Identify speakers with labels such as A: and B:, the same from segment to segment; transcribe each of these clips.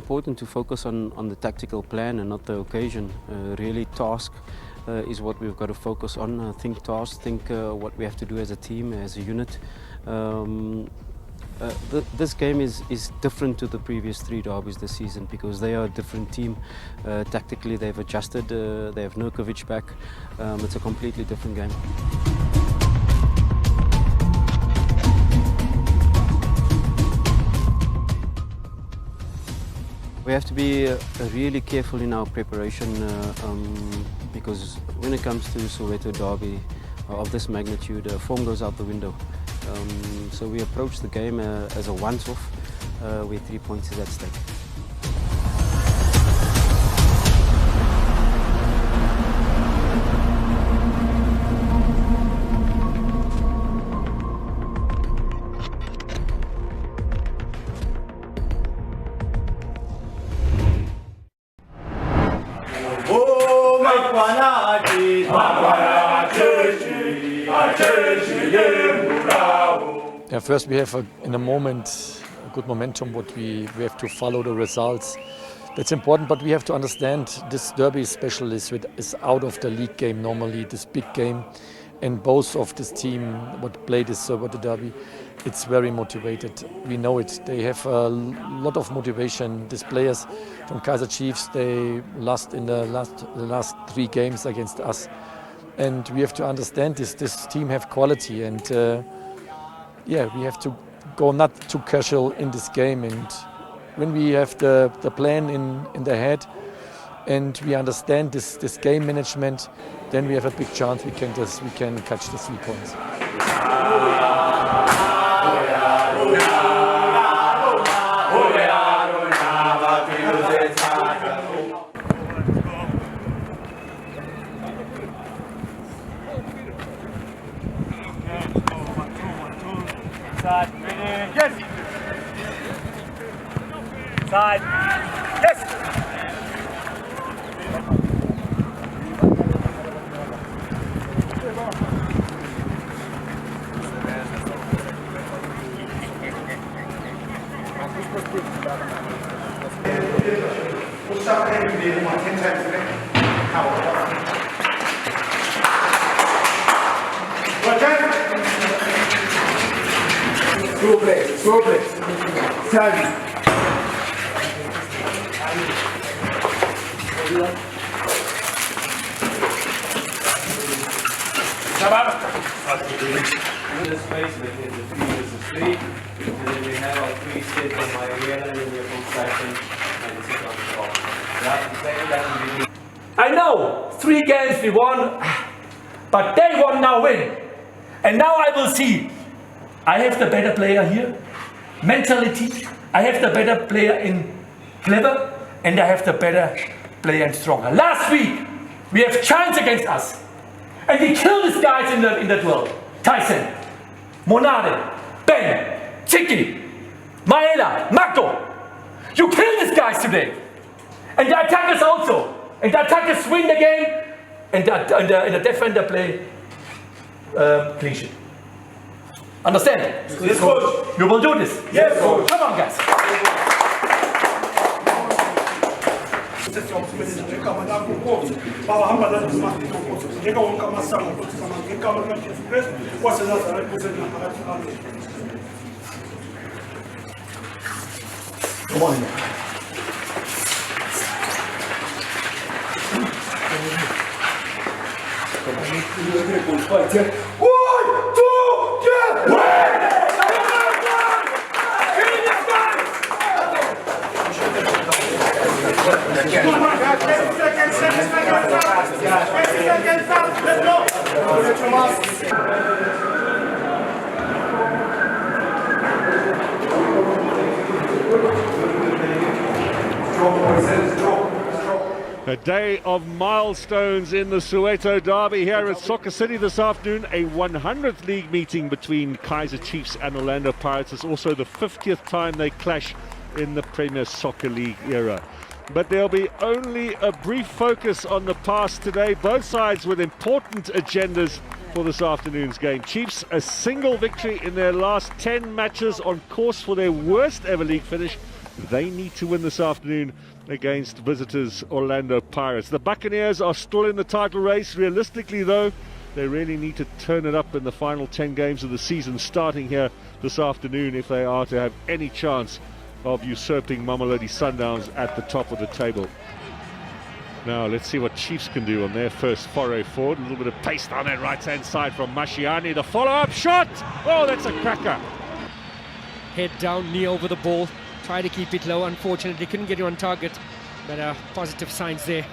A: important to focus on the tactical plan and not the occasion. Really task is what we've got to focus on. Think task, think what we have to do as a team, as a unit. This game is different to the previous 3 derbies this season because they are a different team. Tactically they've adjusted, they have Nurkovic back. It's a completely different game. We have to be really careful in our preparation because when it comes to Soweto derby of this magnitude, form goes out the window. So we approach the game as a once-off where 3 points is at stake.
B: Yeah, first we have in a moment a good momentum. What we have to follow the results. That's important, but we have to understand this derby is special. Is out of the league game normally, this big game, and both of this team what play this the derby, it's very motivated. We know it. They have a lot of motivation. These players from Kaizer Chiefs, they lost in the last 3 games against us, and we have to understand this team have quality, and yeah, we have to go not too casual in this game. And when we have the plan in the head and we understand this game management, then we have a big chance we can catch the 3 points.
C: Side, ready, yes! Side, yes!
D: We'll start every day, 10 times a day. Sobre. Sabe.
E: This space between the 3 is a 3, and then we have our 3 sit on my rear and then we have concession and we sit on the ball.
C: I know 3 games we won, but they won now win. And now I will see. I have the better player here, mentality. I have the better player in clever, and I have the better player in stronger. Last week, we have chance against us, and we kill these guys in the duel. Tyson, Monade, Ben, Chiki, Maela, Marco. You kill these guys today, and the attackers also. And the attackers win the game, and the defender play clean sheet. Understand?
D: Yes, coach.
C: You will do this.
D: Yes, coach.
C: Come on, guys.
D: Come on.
F: A day of milestones in the Soweto derby here at Soccer City this afternoon. A 100th league meeting between Kaizer Chiefs and Orlando Pirates. It's also the 50th time they clash in the Premier Soccer League era. But there'll be only a brief focus on the past today. Both sides with important agendas for this afternoon's game. Chiefs a single victory in their last 10 matches, on course for their worst ever league finish They need to win this afternoon against visitors Orlando Pirates. The Buccaneers are still in the title race. Realistically, though, they really need to turn it up in the final 10 games of the season, starting here this afternoon, if they are to have any chance of usurping Mamelodi Sundowns at the top of the table. Now, let's see what Chiefs can do on their first foray forward. A little bit of pace down that right-hand side from Mashiane. The follow-up shot! Oh, that's a cracker.
G: Head down, knee over the ball. Try to keep it low. Unfortunately, couldn't get it on target. But positive signs there.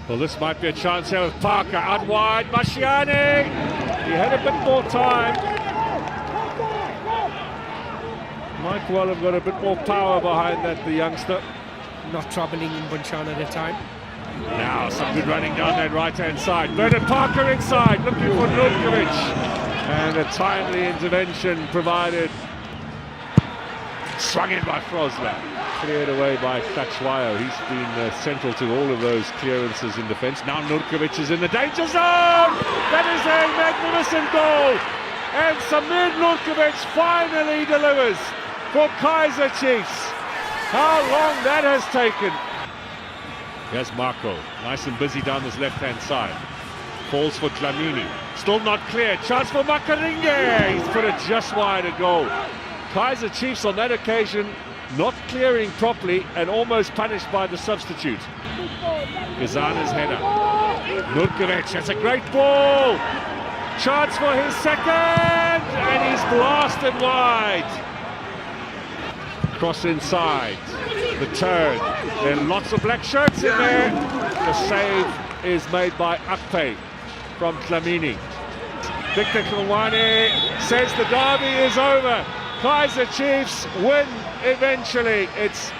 F: Well, this might be a chance here with Parker. Out wide, Mashiane! He had a bit more time. Might well have got a bit more power behind that, the youngster.
G: Not troubling in Bunchana at the time.
F: Now, some good running down that right-hand side. Bernard Parker inside, looking for Nurkovic. And a timely intervention provided. Swung in by Frosler. Cleared away by Flaxwayo. He's been central to all of those clearances in defence. Now Nurkovic is in the danger zone. That is a magnificent goal. And Samir Nurkovic finally delivers for Kaizer Chiefs. How long that has taken. Here's Marco. Nice and busy down this left-hand side. Falls for Dlamini. Still not clear. Chance for Makaringe. He's put it just wide a goal. Kaizer Chiefs on that occasion not clearing properly and almost punished by the substitute. Gazana's header. Nurkovic, that's a great ball. Chance for his second, and he's blasted wide. Cross inside, the turn. There are lots of black shirts in there. The save is made by Akpe from Dlamini. Victor Kilwane says the derby is over. Kaizer Chiefs win eventually. It's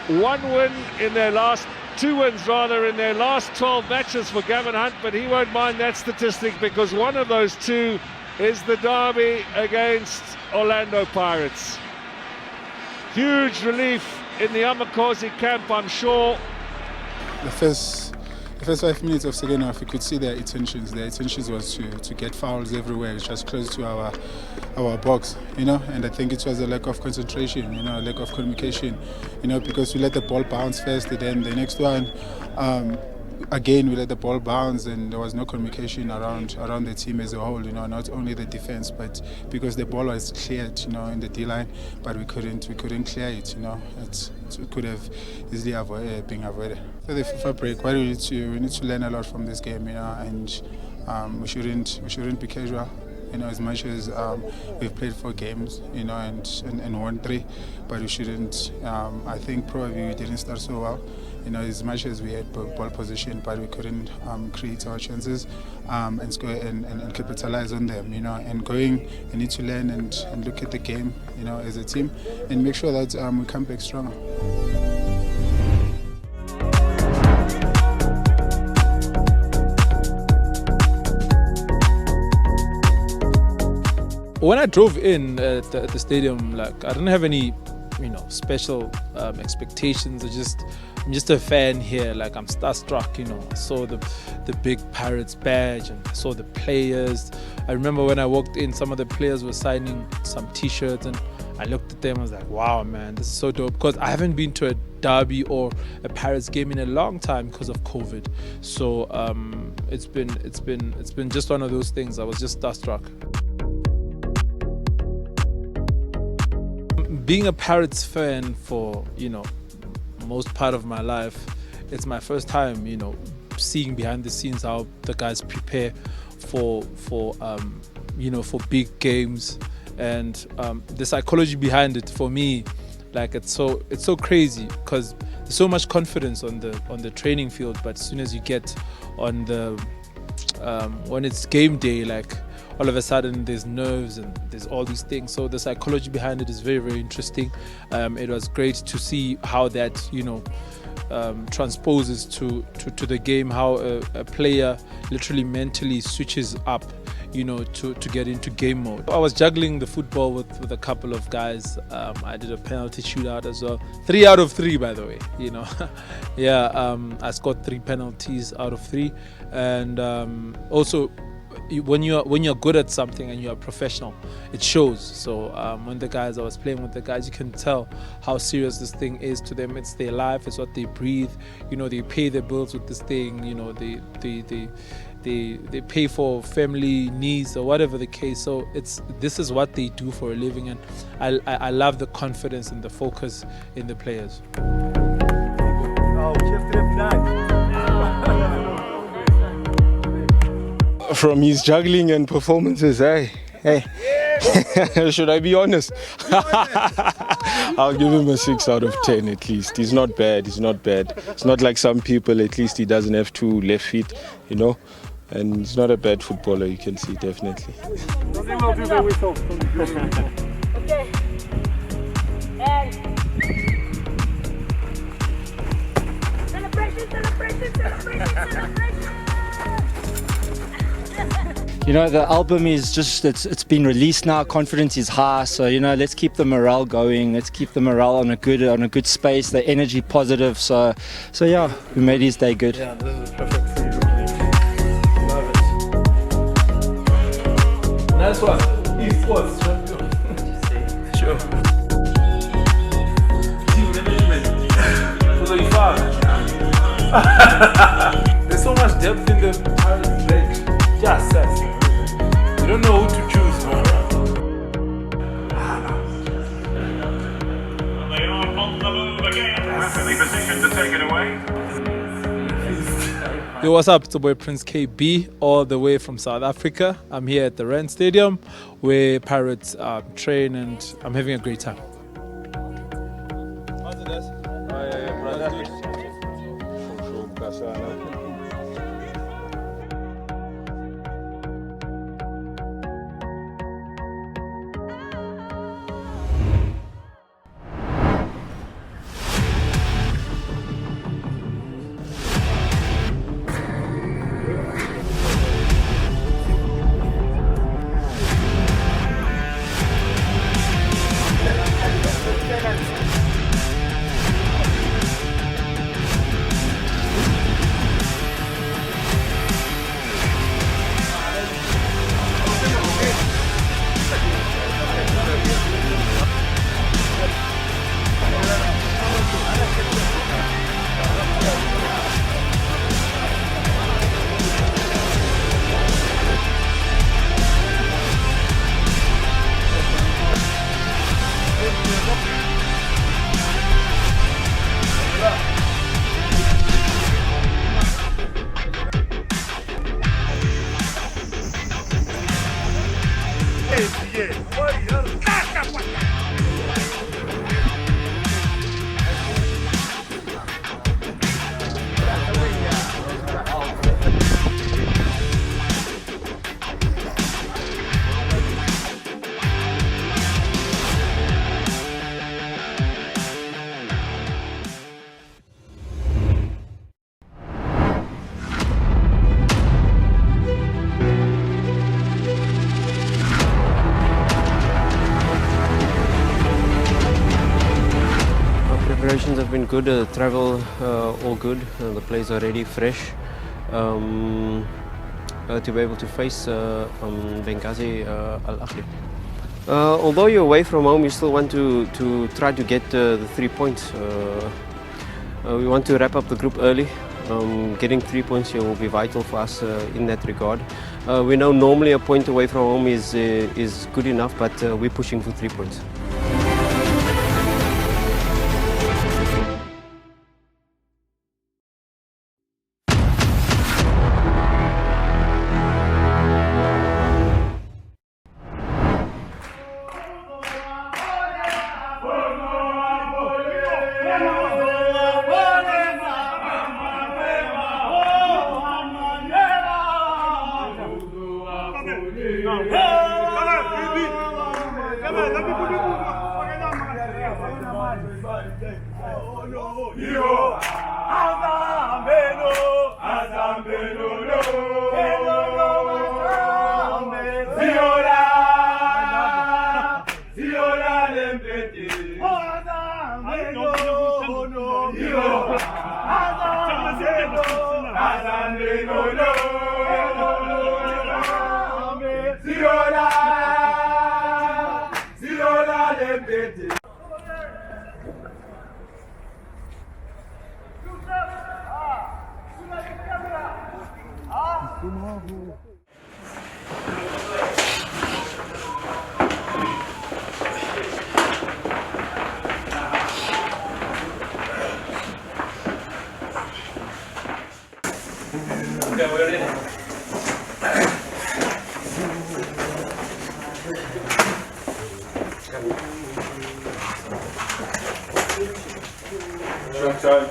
F: two wins in their last 12 matches for Gavin Hunt, but he won't mind that statistic because one of those two is the derby against Orlando Pirates. Huge relief in the Amakosi camp, I'm sure.
H: The first 5 minutes of second half, you could see their intentions. Their intentions was to get fouls everywhere, just close to our box, and I think it was a lack of concentration, a lack of communication, because we let the ball bounce first, and then the next one, again we let the ball bounce, and there was no communication around the team as a whole, not only the defense, but because the ball was cleared, in the D-line, but we couldn't clear it, it could have easily been avoided. For the FIFA break, we need to learn a lot from this game, and we shouldn't be casual. As much as we've played 4 games, and won 3, but we shouldn't. I think probably we didn't start so well, as much as we had ball position, but we couldn't create our chances and score and capitalize on them. And we need to learn and look at the game, as a team, and make sure that we come back stronger.
I: When I drove in at the stadium, I didn't have any, special expectations. I'm just a fan here. I'm starstruck. I saw the big Pirates badge and I saw the players. I remember when I walked in, some of the players were signing some T-shirts, and I looked at them. I was like, "Wow, man, this is so dope." Because I haven't been to a derby or a Pirates game in a long time because of COVID. So it's been just one of those things. I was just starstruck. Being a Pirates fan for, most part of my life, it's my first time, seeing behind the scenes how the guys prepare for big games, and the psychology behind it for me, it's so crazy because there's so much confidence on the training field, but as soon as you get on the when it's game day, all of a sudden there's nerves and there's all these things. So the psychology behind it is very, very interesting. It was great to see how that transposes to the game, how a player literally mentally switches up to get into game mode. I was juggling the football with a couple of guys. I did a penalty shootout as well. 3 out of 3, by the way. I scored 3 penalties out of 3, and also when you're good at something and you're a professional, it shows. So when I was playing with the guys, you can tell how serious this thing is to them. It's their life, it's what they breathe. They pay their bills with this thing. They pay for family needs or whatever the case. So this is what they do for a living, and I love the confidence and the focus in the players.
J: From his juggling and performances, hey. Should I be honest? I'll give him a 6 out of 10 at least. He's not bad. It's not like some people, at least he doesn't have 2 left feet, And he's not a bad footballer, you can see, definitely.
K: Okay. And celebration.
L: The album is just, it's been released now, confidence is high, so let's keep the morale going, let's keep the morale on a good space, the energy positive, so yeah, we made his day good.
I: Yeah, this is perfect for you. Love it. Nice one. Esports champion. Sure. Team management. There's so much depth in the Pirates bench. Just says. You don't know who to choose, man.
D: They are on the move again. Perfectly positioned to take it away.
I: Yo, what's up? It's your boy Prince KayBee, all the way from South Africa. I'm here at the Rand Stadium where Pirates train, and I'm having a great time.
A: Preparations have been good, travel all good, the players are ready, fresh to be able to face Benghazi Al-Ahli. Although you're away from home, you still want to try to get the 3 points. We want to wrap up the group early. Getting 3 points here will be vital for us in that regard. We know normally a point away from home is good enough, but we're pushing for 3 points.
C: Okay, we're in.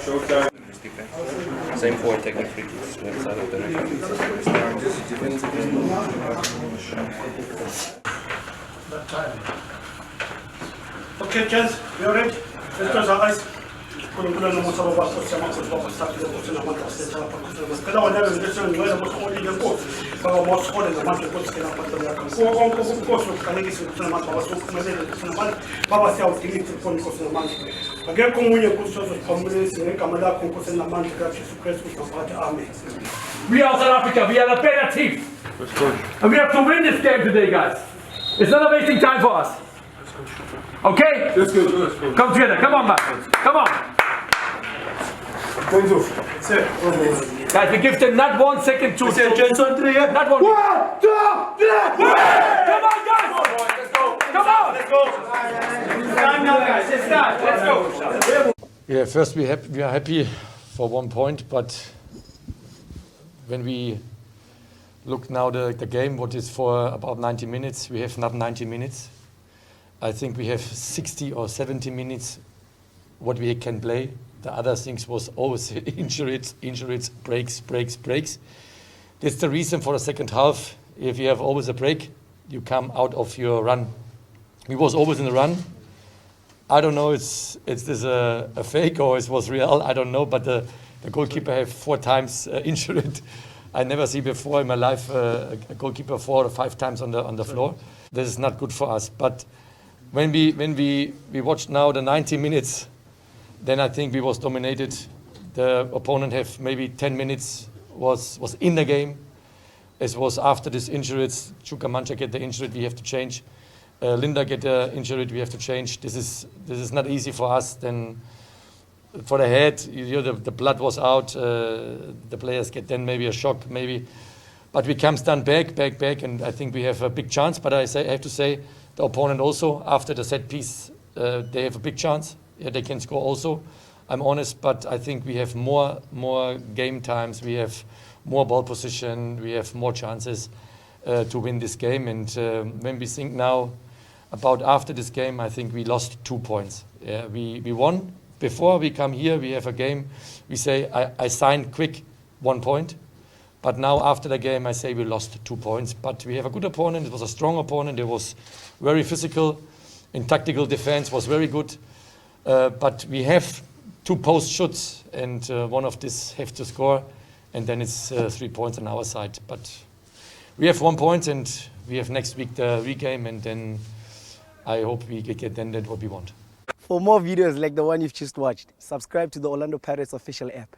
M: Short time. Same forward taking free kicks left side of the
D: Okay, gents, we are ready. Let's close our eyes. كل كلنا مصاب بس سمعت الباب استاذ كنا ما تصل بس كده ولا بنسمع ولا بنقول لي نقول فهو ما تقول لنا ما تقول كده ما تقول هو كوس كان يجي سنة ما بس ما زال سنة ما بابا سياو تيجي تلفون كوس ما بقولكم وين يكون صوت كومبليس كما لا كون كوس ما نقدر نشوف كريس ما آمين.
C: We are South Africa. We are a better team. And we have to win this game today, guys. It's not a wasting time for us. Okay?
D: Let's go. Let's go.
C: Come together. Come on, man. Come on. Guys, we give them not 1 second to not 1. 1, 2, 3. Come on, guys. Let's go. Come on. Let's go. It's time now, guys. It's time. Let's go.
B: Yeah, first we are happy for 1 point, but when we look now the game, what is for about 90 minutes, we have not 90 minutes. I think we have 60 or 70 minutes what we can play. The other things was always injuries, breaks. That's the reason for the second half. If you have always a break, you come out of your run. We was always in the run. I don't know, is this a fake or it was real? I don't know, but the goalkeeper have 4 times injured. I never see before in my life a goalkeeper 4 or 5 times on the floor. This is not good for us. But when we watched now the 90 minutes, then I think we was dominated. The opponent have maybe 10 minutes was in the game. It was after this injuries. Chuka Mancha get the injury, we have to change. Linda get the injury, we have to change. This is not easy for us. Then for the head, the blood was out. The players get then maybe a shock, maybe. But we come stand back, and I think we have a big chance. But I have to say, the opponent also after the set piece, they have a big chance. Yeah, they can score also. I'm honest, but I think we have more game times. We have more ball position. We have more chances to win this game. And when we think now about after this game, I think we lost 2 points. Yeah, we won. Before we come here, we have a game. We say I signed quick 1 point. But now after the game, I say we lost 2 points. But we have a good opponent. It was a strong opponent. It was very physical. In tactical defense was very good. But we have 2 post shoots, and one of this have to score, and then it's 3 points on our side. But we have 1 point, and we have next week the regame, and then I hope we get then what we want.
N: For more videos like the one you've just watched, subscribe to the Orlando Pirates official app.